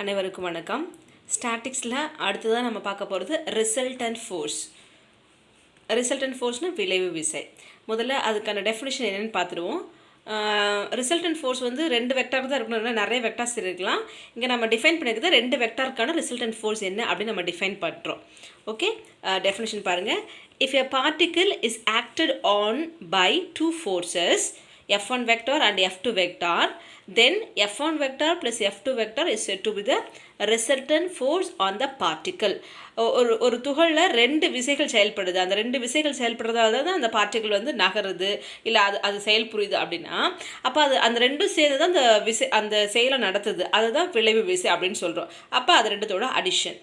அனைவருக்கும் வணக்கம். ஸ்டாட்டிக்ஸில் அடுத்ததாக நம்ம பார்க்க போகிறது ரிசல்டன்ட் ஃபோர்ஸ். ரிசல்டன்ட் ஃபோர்ஸ்னால் விளைவு விசை. முதல்ல அதுக்கான டெஃபினிஷன் என்னென்னு பார்த்துருவோம். ரிசல்டன்ட் ஃபோர்ஸ் வந்து ரெண்டு வெக்டார் தான் இருக்கணும், நிறைய வெக்டார்ஸ் இருக்கலாம். இங்கே நம்ம டிஃபைன் பண்ணிக்கிறது ரெண்டு வெக்டாருக்கான ரிசல்டன்ட் ஃபோர்ஸ் என்ன அப்படின்னு நம்ம டிஃபைன் பண்ணுறோம். ஓகே, டெஃபினிஷன் பாருங்கள். If a particle is acted on by two forces F1 vector and F2 vector, then F1 vector plus F2 vector is said to be the resultant force on the particle. ஒரு துகளில் ரெண்டு விசைகள் செயல்படுது, அந்த ரெண்டு விசைகள் செயல்படுறதால தான் அந்த பார்ட்டிக்கிள் வந்து நகருது இல்லை அது செயல் புரியுது அப்படின்னா, அப்போ அந்த ரெண்டும் சேர்ந்து தான் அந்த செயலை நடத்துது, அதுதான் விளைவு விசை அப்படின்னு சொல்கிறோம். அப்போ அது ரெண்டுத்தோட அடிஷன்.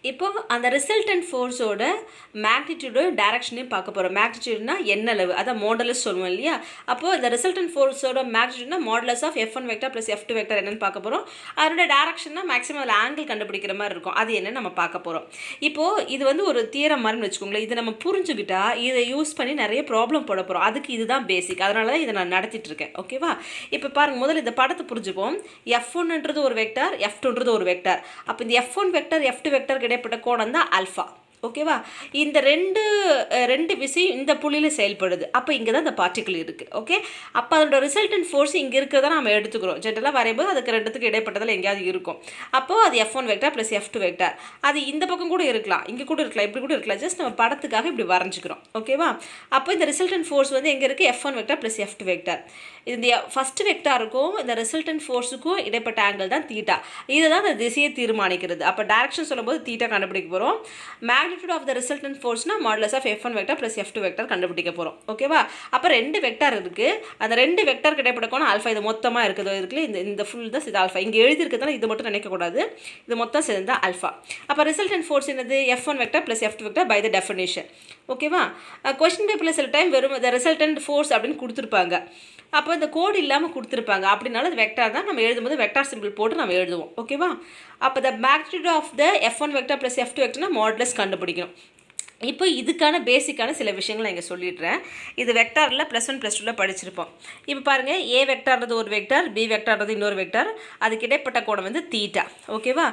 இப்போது அந்த ரிசல்டன்ட் ஃபோர்ஸோட மேக்னிடியூடும் டைரக்ஷனையும் பார்க்க போகிறோம். மேக்னிடியூட்னா என்ன அளவு, அதான் மாடுலஸ் சொல்லுவோம் இல்லையா. அப்போது இந்த ரிசல்டன்ட் ஃபோர்ஸோட மேக்னிடியூட்னா modulus of F1 vector plus F2 vector என்னென்னு பார்க்க போகிறோம். அதோட டைரக்ஷன்னா மேக்ஸிமம் அதில் ஆங்கிள் கண்டுபிடிக்கிற மாதிரி இருக்கும், அது என்னன்னு நம்ம பார்க்க போகிறோம். இப்போது இது வந்து ஒரு தியரம் மாதிரின்னு வச்சுக்கோங்களேன். இதை நம்ம புரிஞ்சுக்கிட்டா இதை யூஸ் பண்ணி நிறைய ப்ராப்ளம் போட போகிறோம். அதுக்கு இதுதான் பேசிக், அதனால தான் இதை நான் நடத்திட்டு இருக்கேன். ஓகேவா, இப்போ பாருங்கள், முதல்ல இந்த படத்தை புரிஞ்சுப்போம். F1ன்றது ஒரு வெக்டார், F2ன்றது ஒரு வெக்டார். அப்போ இந்த F1 வெக்டர் F2 வெக்டர் இடைப்பட்ட கோணம் தான் ஆல்ஃபா. ஓகேவா, இந்த ரெண்டு விசையும் இந்த புள்ளியில் செயல்படுது. அப்போ இங்கே தான் இந்த பார்ட்டிக்கிள் இருக்குது. ஓகே, அப்போ அதோட ரிசல்டன்ட் ஃபோர்ஸ் இங்கே இருக்கிறத நம்ம எடுத்துக்கிறோம். ஜென்ரலாக வரையும்போது அதுக்கு ரெண்டுத்துக்கு இடைப்பட்டதில் எங்கேயாவது இருக்கும். அப்போது அது F1 vector plus F2 vector. அது இந்த பக்கம் கூட இருக்கலாம், இங்கே கூட இருக்கலாம், இப்படி கூட இருக்கலாம். ஜஸ்ட் நம்ம படத்துக்காக இப்படி வரைஞ்சிக்கிறோம். ஓகேவா, அப்போ இந்த ரிசல்டன்ட் ஃபோர்ஸ் வந்து எங்கே இருக்குது, F1 vector plus F2 vector. இந்த ஃபஸ்ட்டு வெக்டாருக்கும் இந்த ரிசல்டன்ட் ஃபோர்ஸுக்கும் இடைப்பட்ட ஆங்கிள் தான் தீட்டா. இதுதான் அந்த திசையை தீர்மானிக்கிறது. அப்போ டைரக்ஷன் சொல்லும்போது தீட்டா கண்டுபிடிக்க போகிறோம். மேக்னிடியூட் ஆஃப் த ரிசல்டன்ட் ஃபோர்ஸ்னா modulus of F1 vector plus F2 vector கண்டுபிடிக்க போகிறோம். ஓகேவா, அப்போ ரெண்டு வெக்டார் இருக்குது, அந்த ரெண்டு வெக்டார் இடைப்பட்ட கோணம் ஆல்ஃபா. இது மொத்தமாக இருக்குது, இருக்குல்ல, இந்த ஃபுல் தான் இது ஆல்ஃபா. இங்கே எழுதியிருக்கிறதுனால இது மட்டும் நினைக்கக்கூடாது, இது மொத்தம் சேர்ந்து ஆல்ஃபா. அப்போ ரிசல்டன்ட் ஃபோர்ஸ் என்னது, F1 vector plus F2 vector by the definition. ஓகேவா, கொஸ்டின் பேப்பரில் சில டைம் வெறும் த ரிசல்டன்ட் ஃபோர்ஸ் அப்படின்னு கொடுத்துருப்பாங்க. அப்போ இந்த கோடு இல்லாமல் கொடுத்துருப்பாங்க, அப்படின்னாலும் அது வெக்டார் தான். நம்ம எழுதும்போது வெக்டார் சிம்பிள் போட்டு நம்ம எழுதுவோம். ஓகேவா, அப்போ the magnitude of the F1 vector plus F2 வெக்டர்னா மாடுலஸ் கண்டுபிடிக்கணும். இப்போ இதுக்கான பேசிக்கான சில விஷயங்கள் நான் இங்கே சொல்லிடுறேன். இது வெக்டாரில் +1 +2 படிச்சிருப்போம். இப்போ பாருங்கள், ஏ வெக்டார்றது ஒரு வெக்டார், பி வெக்டார்றது இன்னொரு வெக்டார், அதுக்கு இடைப்பட்ட கோணம் வந்து தீட்டா. ஓகேவா,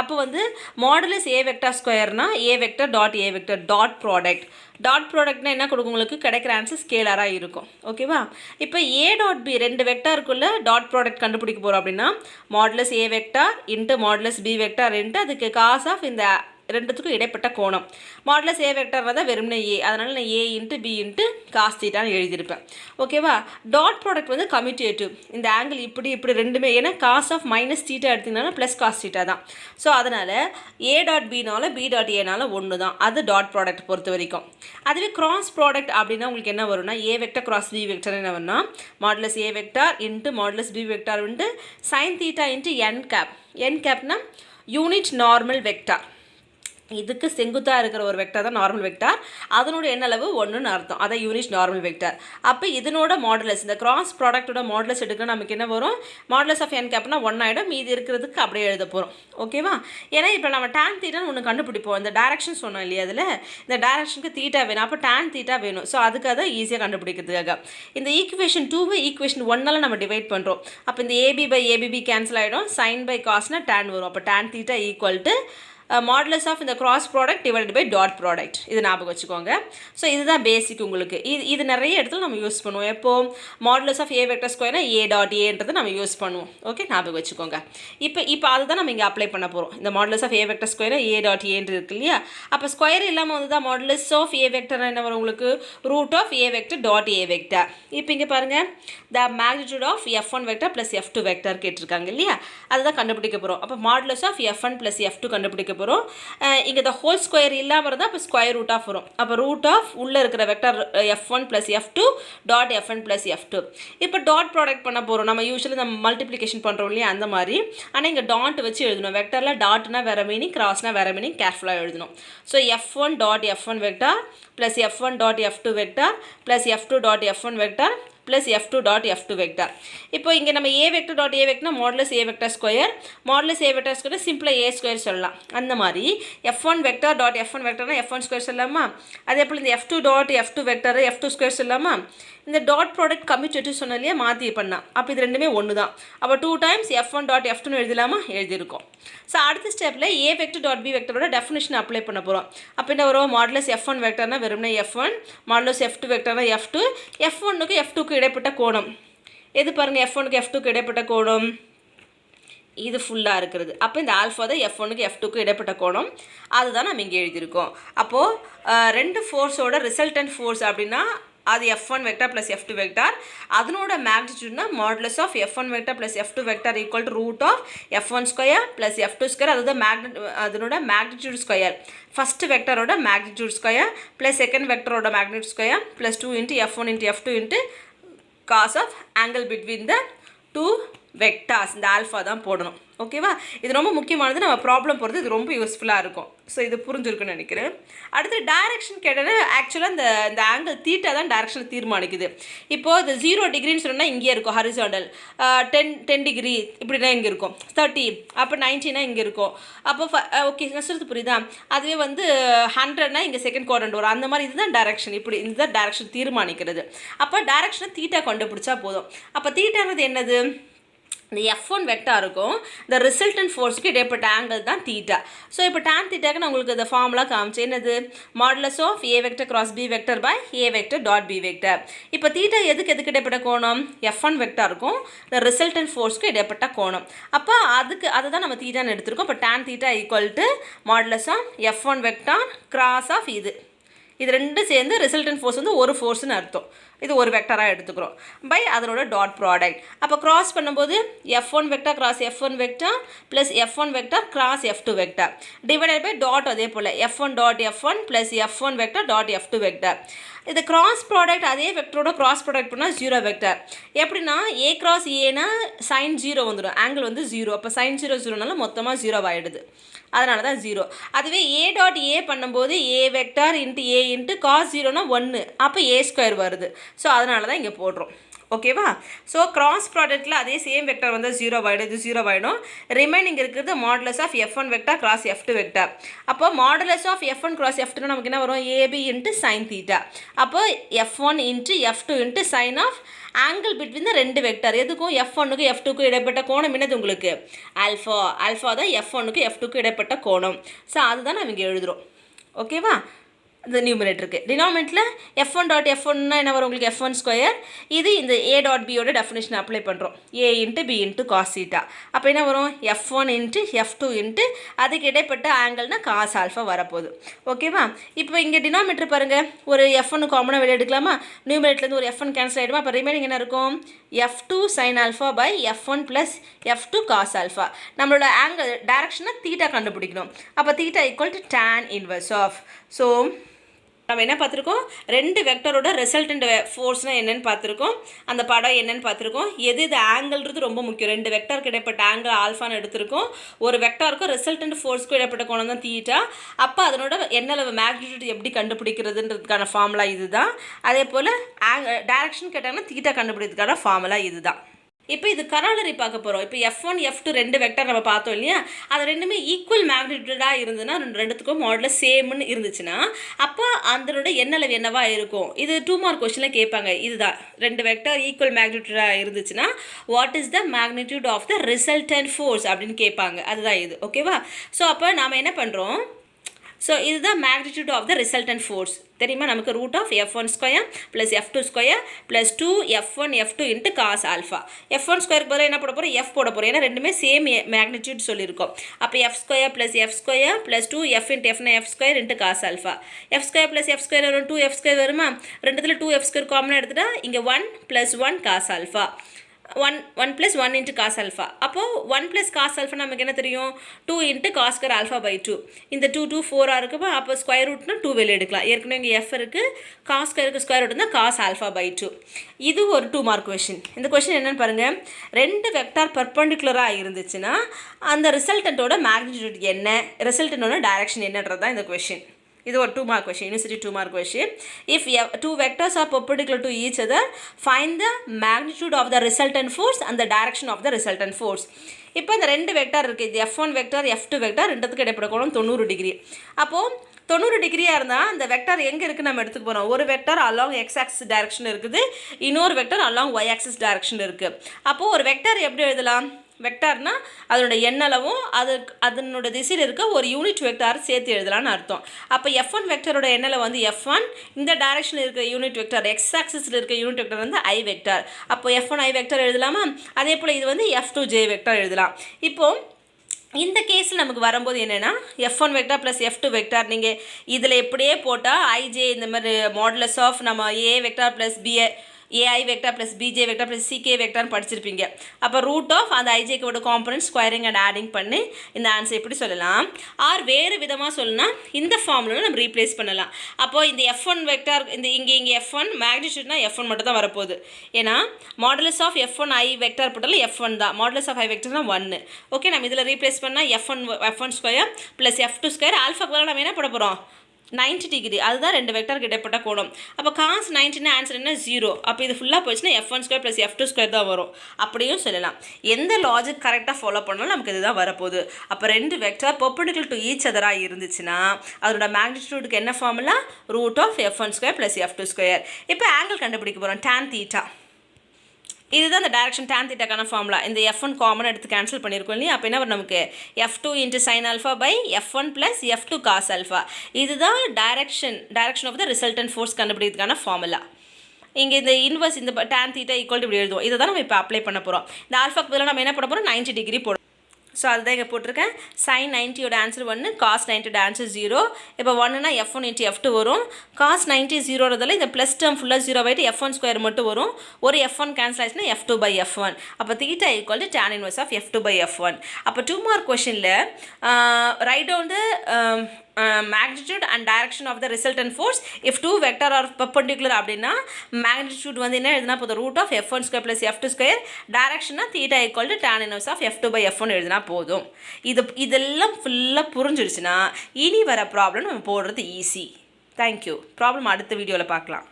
அப்போ வந்து மாடுலஸ் ஏ வெக்டார் ஸ்கொயர்னா A vector dot A vector dot product. Dot ப்ராடக்ட்னா என்ன கொடுக்கும், உங்களுக்கு கிடைக்கிற ஆன்சர் ஸ்கேலராக இருக்கும். ஓகேவா, இப்போ ஏ டாட் பி ரெண்டு வெக்டாருக்குள்ளே டாட் ப்ராடக்ட் கண்டுபிடிக்க போகிறோம் அப்படின்னா modulus A vector into modulus B vector into அதுக்கு காஸ் ஆஃப் இந்த ரெண்டுத்துக்கும் இடைப்பட்ட கோணம். மாடுலஸ் ஏ வெக்டர் தான் வெறும்னே ஏ, அதனால் நான் ஏ இன்ட்டு பி இன்ட்டு காஸ் தீட்டான்னு எழுதியிருப்பேன். ஓகேவா, டாட் ப்ராடக்ட் வந்து கம்யூட்டேட்டிவ். இந்த ஆங்கிள் இப்படி ரெண்டுமே, ஏன்னா காஸ் ஆஃப் மைனஸ் தீட்டா எடுத்திங்கன்னா ப்ளஸ் காஸ் தீட்டா தான். ஸோ அதனால் ஏ டாட் பினால பி டாட் ஏனால ஒன்று தான், அது டாட் ப்ராடக்ட் பொறுத்த வரைக்கும். அதுவே கிராஸ் ப்ராடக்ட் அப்படின்னா உங்களுக்கு என்ன வரும்னா A vector cross B vector என்ன வரும்னா modulus A vector into modulus B vector into sine theta into N cap. N கேப்னா யூனிட் நார்மல் வெக்டார். இதுக்கு செங்குத்தாக இருக்கிற ஒரு வெக்டார் தான் நார்மல் வெக்டார், அதனோட என்ன அளவு 1ன்னு அர்த்தம், அதான் யூனிட் நார்மல் வெக்டார். அப்போ இதனோட மாடுலஸ், இந்த கிராஸ் ப்ராடக்டோட மாடுலஸ் எடுக்கணும், நமக்கு என்ன வரும், மாடுலஸ் ஆஃப் என் கேப்னா 1 ஆகிடும். மீதி இருக்கிறதுக்கு அப்படியே எழுத போகிறோம். ஓகேவா, ஏன்னா இப்போ நம்ம டேன் தீட்டான்னு ஒன்று கண்டுபிடிப்போம். இந்த டைரக்ஷன் சொன்னோம் இல்லையா, அதில் இந்த டைரக்ஷனுக்கு தீட்டா வேணும், அப்போ டேன் தீட்டா வேணும். ஸோ அதுக்காக தான் ஈஸியாக கண்டுபிடிக்கிறதுக்காக இந்த ஈக்குவேஷன் 2வை ஈக்குவேஷன் 1ஆல் நம்ம டிவைட் பண்ணுறோம். அப்போ இந்த ஏபி பை ஏபிபி கேன்சல் ஆகிடும், சைன் பை காஸ்னா டேன் வரும். அப்போ tan theta equal to modulus of இந்த cross product divided by dot product. இது ஞாபகம் வச்சுக்கோங்க. ஸோ இதுதான் பேசிக் உங்களுக்கு. இது நிறைய இடத்துல நம்ம யூஸ் பண்ணுவோம். எப்போ மாடுலஸ் ஆஃப் ஏ வெக்டர் ஸ்கொயர்னா ஏ டாட் ஏன்றது நம்ம யூஸ் பண்ணுவோம். ஓகே, ஞாபகம் வச்சுக்கோங்க. இப்போ அதுதான் நம்ம இங்கே அப்ளை பண்ண போகிறோம். இந்த மாடுலஸ் ஆஃப் ஏ வெக்டர் ஸ்கொயர்னா ஏ டாட் ஏன்று இருக்கு இல்லையா. அப்போ ஸ்கொயர் இல்லாமல் வந்து தான் மாடுலஸ் ஆஃப் ஏ வெக்டர் என்ன வரும் உங்களுக்கு, root of A vector dot A vector. இப்போ இங்கே பாருங்கள், the magnitude of F1 vector plus F2 vector கேட்டிருக்காங்க இல்லையா, அதுதான் கண்டுபிடிக்க போகிறோம். அப்போ modulus of F1 plus F2 கண்டுபிடிக்க போகிறோம். இங்கே இந்த ஹோல் ஸ்கொயர் இல்லாமல் இருந்தால் அப்போ ஸ்கொயர் ரூட் ஆஃப் வரும். அப்போ ரூட் ஆஃப் உள்ளே இருக்கிற vector F1 plus F2 dot F1 plus F2. இப்போ டாட் ப்ராடக்ட் பண்ண போகிறோம். நம்ம யூஸ்வலி நம்ம மல்டிப்ளிகேஷன் பண்ணுறோம் இல்லையா, அந்த மாதிரி. ஆனால் இங்கே டாட் வச்சு எழுதணும். வெக்டரில் டாட்னா வேறு மீனிங், கிராஸ்னா வேறு மீனிங், கேர்ஃபுல்லாக எழுதணும். So F1 dot F1 vector plus F1 dot F2 vector plus F2 dot F1 vector plus F two dot F two vector. இப்போ இங்கே நம்ம ஏ வெக்டர் டாட் ஏ வெக்டர்னா modulus A vector square, modulus A vector square சிம்பிளாக A square சொல்லலாம். அந்த மாதிரி F one vector dot F one வெக்டர்னா F one square சொல்லலாமா? அதே போல் இந்த F two dot F two vector F two square சொல்லலாமா? இந்த டாட் ப்ராடக்ட் கம்யூட்டேட்டிவ் சொன்னாலே மாற்றி பண்ணலாம். அப்போ இது ரெண்டுமே ஒன்று தான். அப்போ 2 times F one dot F டூன்னு எழுதலாமா? எழுதியிருக்கோம். ஸோ அடுத்த ஸ்டெப்பில் ஏ வெக்டர் டாட் பி வெக்டரோட டெஃபினேஷன் அப்ளை பண்ண போகிறோம். அப்போ என்ன வரும்? மாடுலஸ் எஃப் ஒன் வெக்டர்னா வெறும்னா F one, modulus F two வெக்டர்னா எஃப் டூ, எஃப் ஒன்னுக்கு எஃப் டூக்கு இடைப்பட்ட கோணம் எது பாருங்கள்? எஃப் ஒனுக்கு எஃப் டூக்கு இடைப்பட்ட கோணம் இது ஃபுல்லாக இருக்கிறது. அப்போ இந்த ஆல்ஃபா தான் எஃப் ஒனுக்கு எஃப் டூக்கு இடைப்பட்ட கோணம், அதுதான் நம்ம இங்கே எழுதியிருக்கோம். அப்போது ரெண்டு ஃபோர்ஸோட ரிசல்டன்ட் ஃபோர்ஸ் அப்படின்னா அது F one vector plus F two vector, அதனோட மேக்னிடியூட்னா modulus of F one vector plus F two vector equal to root of F one square plus F two square, அதனோட மேக்னிடியூட் ஸ்கொயர், ஃபஸ்ட் வெக்டரோட magnitude square plus second வெக்டரோட magnitude square plus 2 into F one into F two into cos of angle between the two vectors. இந்த alpha தான் போடணும். ஓகேவா? இது ரொம்ப முக்கியமானது. நம்ம ப்ராப்ளம் போகிறது இது ரொம்ப யூஸ்ஃபுல்லாக இருக்கும். ஸோ இது புரிஞ்சிருக்குன்னு நினைக்கிறேன். அடுத்து டைரக்ஷன் கேட்டோன்னா ஆக்சுவலாக இந்த ஆங்கிள் தீட்டா தான் டைரக்ஷன் தீர்மானிக்குது. இப்போது இது 0 டிகிரின்னு சொன்னால் இங்கே இருக்கும் ஹரிசாண்டல், 10 டிகிரி இப்படின்னா இங்கே இருக்கும், 30 அப்போ 90னா இங்கே இருக்கும். அப்போ ஓகே கஷ்டத்து புரியுதா? அதுவே வந்து 100னா இங்கே செகண்ட் குவாட்ரண்ட் வரும். அந்த மாதிரி இதுதான் டைரக்ஷன். இப்படி இதுதான் டைரக்ஷன் தீர்மானிக்கிறது. அப்போ டைரக்ஷனை தீட்டா கண்டுபிடிச்சா போதும். அப்போ தீட்டானது என்னது? இந்த எஃப் ஒன் வெக்டார் இருக்கும், இந்த ரிசல்டன்ட் ஃபோர்ஸுக்கு இடைப்பட்ட ஆங்கிள் தான் தீட்டா. ஸோ இப்போ tan தீட்டாக்கு நான் உங்களுக்கு இந்த ஃபார்முலா காமிச்சு என்னது? Modulus of A vector cross B vector by a vector dot b vector. இப்போ தீட்டா எதுக்கு இடைப்பட்ட கோணம்? எஃப் ஒன் வெக்டார் இருக்கும், இந்த ரிசல்டன்ட் ஃபோர்ஸ்க்கு இடைப்பட்ட கோணம். அப்போ அதை தான் நம்ம தீட்டான்னு எடுத்திருக்கோம். இப்போ tan theta equal to modulus of F one vector cross of இது ரெண்டும் சேர்ந்து ரிசல்டன்ட் ஃபோர்ஸ் வந்து ஒரு ஃபோர்ஸ்னு அர்த்தம். இது ஒரு வெக்டராக எடுத்துக்கிறோம் பை அதனோட டாட் ப்ராடக்ட். அப்போ கிராஸ் பண்ணும்போது F one vector cross F one vector plus F one vector cross F two vector divided by dot. அதே போல் F one dot F one plus F one vector dot F two vector. இது cross product அதே வெக்டரோட cross product பண்ணால் 0 vector. எப்படின்னா A cross ஏனா sign 0 வந்துடும், angle வந்து 0. அப்போ சைன் 0 0னால மொத்தமாக 0 ஆகிடுது, அதனால தான் 0. அதுவே ஏ டாட் ஏ பண்ணும்போது ஏ vector into A into cos 0னா 1, அப்போ ஏ ஸ்கொயர் வருது. ஸோ அதனால தான் இங்கே போடுறோம். ஓகேவா? ஸோ கிராஸ் ப்ராடக்ட்டில் அதே சேம் வெக்டர் வந்து 0 ஆகிடும், இது 0 ஆகிடும். ரிமைனிங் இருக்கிறது modulus of F one vector cross F two vector. அப்போ modulus of F one cross F டூனா நமக்கு என்ன வரும்? AB into sine theta. அப்போ F one into F two into sine of angle between the ரெண்டு vector. எதுக்கும் F ஒன்னுக்கு F டூக்கு இடைப்பட்ட கோணம் என்னது உங்களுக்கு? ஆல்ஃபா. ஆல்ஃபா தான் எஃப் ஒன்னுக்கு எஃப் டூக்கு இடைப்பட்ட கோணம். ஸோ அதுதான் நம்ம இங்கே எழுதுகிறோம். ஓகேவா? இந்த நியூமரேட்டருக்கு டினாமினேட்டில் எஃப் ஒன் டாட் எஃப் ஒன்னா என்ன வரும் உங்களுக்கு? F one square. இது இந்த ஏ டாட் பியோட டெஃபினேஷன் அப்ளை பண்ணுறோம், A into B into cos theta. அப்போ என்ன வரும்? F one into F two into அதுக்கு இடைப்பட்ட ஆங்கிள்னால் காஸ் ஆல்ஃபா வரப்போகுது. ஓகேவா? இப்போ இங்கே டினாமினேட்டர் பாருங்கள், ஒரு எஃப் ஒன்று காமனாக வெளியே எடுக்கலாமா? நியூமரேட்டர்லேருந்து ஒரு எஃப் ஒன் கேன்சல் ஆகிடுமா? அப்போ ரிமைனிங் என்ன இருக்கும்? F two sine alpha by F one plus F two cos alpha. நம்மளோட ஆங்கிள் டைரக்ஷனை தீட்டா கண்டுபிடிக்கணும். அப்போ theta equal to tan inverse of. So நம்ம என்ன பார்த்துருக்கோம்? ரெண்டு வெக்டரோட ரிசல்டன்ட் ஃபோர்ஸ்னால் என்னென்னு பார்த்துருக்கோம், அந்த படம் என்னென்னு பார்த்துருக்கோம். எது ஆங்கிள்ன்றது ரொம்ப முக்கியம். ரெண்டு வெக்டருக்கு இடைப்பட்ட ஆங்கிள் ஆல்ஃபான்னு எடுத்திருக்கோம். ஒரு வெக்டருக்கும் ரிசல்டன்ட் ஃபோர்ஸ்க்கும் இடைப்பட்ட கோணம் தான் தீட்டா. அப்போ அதனோட என்ன மேக்னிடியூட் எப்படி கண்டுபிடிக்கிறதுன்றதுக்கான ஃபார்முலா இதுதான். அதே போல் டைரக்ஷன் கேட்டாங்கன்னா தீட்டா கண்டுபிடிக்கிறதுக்கான ஃபார்முலா இதுதான். இப்போ இது கராலரி பார்க்க போகிறோம். இப்போ எஃப் ஒன் எஃப் டூ ரெண்டு வெக்டர் நம்ம பார்த்தோம் இல்லையா? அது ரெண்டுமே ஈக்குவல் மேக்னிடியூடாக இருந்ததுன்னா ரெண்டுத்துக்கும் மாடலில் சேம்னு இருந்துச்சுன்னா அப்போ அதனோட எண்ணளவு என்னவா இருக்கும்? இது 2 மார்க் கொஸ்டினில் கேட்பாங்க. இதுதான் ரெண்டு வெக்டர் ஈக்குவல் மேக்னிடியூடாக இருந்துச்சுன்னா what is the magnitude of the resultant force அப்படின்னு கேட்பாங்க. அதுதான் இது. ஓகேவா? ஸோ அப்போ நாம் என்ன பண்ணுறோம்? ஸோ இதுதான் magnitude of the resultant force. தெரியுமா நமக்கு? Root of F one square plus F two square plus 2 F one F two into cos alpha. F one ஸ்கொயருக்கு பதிலாக என்ன போட போகிறோம்? எஃப் போட போகிறோம். ஏன்னா ரெண்டுமே சேம் மேக்னிடியூட் சொல்லியிருக்கோம். அப்போ F square plus 2 F into எஃப்னா F square into cos alpha. F square plus F square வரும், 2 எஃப் ஸ்கொயர் வருமா? ரெண்டுத்தில் 2 எஃப் ஸ்கொயர் காமனாக எடுத்துட்டா இங்கே 1 + 1 cos alpha. 1 + 1 into cos alpha. அப்போது 1 + காஸ் ஆல்ஃபா நமக்கு என்ன தெரியும்? 2 into cos square alpha by 2. இந்த 2 4 இருக்குமா? அப்போ ஸ்கொயர் ரூட்னா 2 வெளியே எடுக்கலாம். ஏற்கனவே இங்கே எஃப் இருக்குது, காஸ் ஸ்கொயருக்கு ஸ்கொயர் ரூட் இருந்தால் காஸ் ஆல்ஃபா பை 2. இது ஒரு 2 மார்க் கொஷின். இந்த கொஷின் என்னென்னு பாருங்கள். ரெண்டு வெக்டார் பர்பண்டிகுலராக இருந்துச்சுன்னா அந்த ரிசல்டன்ட்டோட மேக்னிடியூட் என்ன, ரிசல்டன்ட்டோட டைரக்ஷன் என்னன்றது தான் இந்த கொஷின். இது ஒரு 2 mark question, university 2 mark question. If two vectors are perpendicular to each other, find the magnitude of the resultant force and the direction of the resultant force. இப்போ இந்த ரெண்டு வெக்டார் இருக்குது, இது F1 வெக்டார் F2 வெக்டார், ரெண்டுத்துக்கு இடைப்பட்ட கோணம் 90 degree. அப்போது 90 டிகிரியாக இருந்தால் அந்த வெக்டார் எங்கே இருக்குது நம்ம எடுத்துக்க போகிறோம். ஒரு vector along X axis direction இருக்குது, இன்னொரு vector along Y axis direction இருக்குது. அப்போது ஒரு வெக்டார் எப்படி எழுதலாம், வெக்டார்னா அதனோட எண்ணளவும் அதனோட திசையில் இருக்க ஒரு யூனிட் வெக்டார் சேர்த்து எழுதலான்னு அர்த்தம். அப்போ F1 வெக்டரோட எண்ணளவு வந்து F1, இந்த டைரக்ஷனில் இருக்கிற யூனிட் வெக்டார் எக்ஸ் ஆக்சிஸில் இருக்க யூனிட் வெக்டார் வந்து I வெக்டார். அப்போ F1 I வெக்டார் எழுதலாமா. அதே போல் இது வந்து F2 J வெக்டார் எழுதலாம். இப்போது இந்த கேஸில் நமக்கு வரும்போது என்னென்னா F1 vector plus F2 vector நீங்கள் இதில் எப்படியே போட்டால் IJ இந்த மாதிரி மாடுலஸ் ஆஃப் நம்ம A vector plus AI vector plus BJ vector plus CK வெக்டார்னு படிச்சிருப்பீங்க. அப்போ ரூட் ஆஃப் அந்த ஐஜேக்கோட காம்பனன்ட் ஸ்கொயரிங் அண்ட் ஆடிங் பண்ணி இந்த ஆன்சர் எப்படி சொல்லலாம். ஆர் வேறு விதமாக சொல்லலாம், இந்த ஃபார்முலாவில் நம்ம ரீப்ளேஸ் பண்ணலாம். அப்போது இந்த F1 வெக்டார் இங்கே F1 மேக்னிடியூட்னா F1 மட்டும் தான் வரப்போகுது. ஏன்னா modulus of F1 I vector போட்டாலும் F1 தான், மாடுலஸ் ஆஃப் I வெக்டார்னா 1. ஓகே, நம்ம இதில் ரீப்ளேஸ் பண்ணால் F1 square plus F2 square ஆல்ஃபாக்கு பதிலாக நம்ம என்ன போட போகிறோம் 90 டிகிரி, அதுதான் ரெண்டு வெக்டாருக்கு இடைப்பட்ட கோணம். அப்போ cos 90 ஆன்சர் என்ன 0. அப்போ இது ஃபுல்லாக போயிடுச்சுன்னா F1 square plus F2 square தான் வரும். அப்படியும் சொல்லலாம். எந்த லாஜிக் கரெக்டாக ஃபாலோ பண்ணாலும் நமக்கு இதுதான் வரப்போகுது. அப்போ ரெண்டு வெக்டார் பெர்பெண்டிகுலர் டு ஈச் அதராக இருந்துச்சுன்னா அதோட மேக்னிடியூடுக்கு என்ன formula, root of F1 square plus F2 square. இப்போ ஆங்கிள் கண்டுபிடிக்க போகிறோம், tan தீட்டா. இதுதான் இந்த டைரக்ஷன் tan தீட்டாக்கான ஃபார்முலா. இந்த F1 காமன் எடுத்து கேன்சல் பண்ணியிருக்கோம் இல்லையா. அப்போ என்ன வரும் நமக்கு F2 into sine alpha by F1 plus F2 cos alpha. இதுதான் direction of the resultant force கண்டுபிடிக்கிறதுக்கான ஃபார்முலா. இங்கே இந்த இன்வர்ஸ் இந்த tan தீட்டா ஈக்குவல் இப்படி எழுதுவோம். இதை தான் நம்ம இப்போ அப்ளை பண்ண போகிறோம். இந்த ஆல்ஃபாக்கு பதிலாக நம்ம என்ன பண்ண போகிறோம் 90 டிகிரி போடுறோம். ஸோ அதுதான் இங்கே போட்டிருக்கேன். சைன் 90யோட ஆன்சர் 1, காஸ் 90யோட ஆன்சர் 0. இப்போ 1னா F1 இன்ட்டு F2 வரும். காஸ் 90 0றதால இந்த ப்ளஸ் டேர்ம் ஃபுல்லாக 0 ஆகிட்டு F1 ஸ்கொயர் மட்டும் வரும். ஒரு F1 கேன்சல் ஆச்சுன்னா F2 பை F1. அப்போ theta equal to tan inverse of F2 by F1. அப்போ 2 மார்க் கொஷனில் write down the magnitude and direction of the resultant force if two vector are perpendicular அப்படின்னா magnitude வந்து என்ன எழுதுனா போதும் root of F1 square plus F2 square, direction theta equal to tan inverse of F2 by F1 எழுதுனா போதும். இதெல்லாம் ஃபுல்லாக புரிஞ்சிடுச்சுன்னா இனி வர ப்ராப்ளம் நம்ம போடுறது ஈஸி. தேங்க்யூ. ப்ராப்ளம் அடுத்த வீடியோவில் பார்க்கலாம்.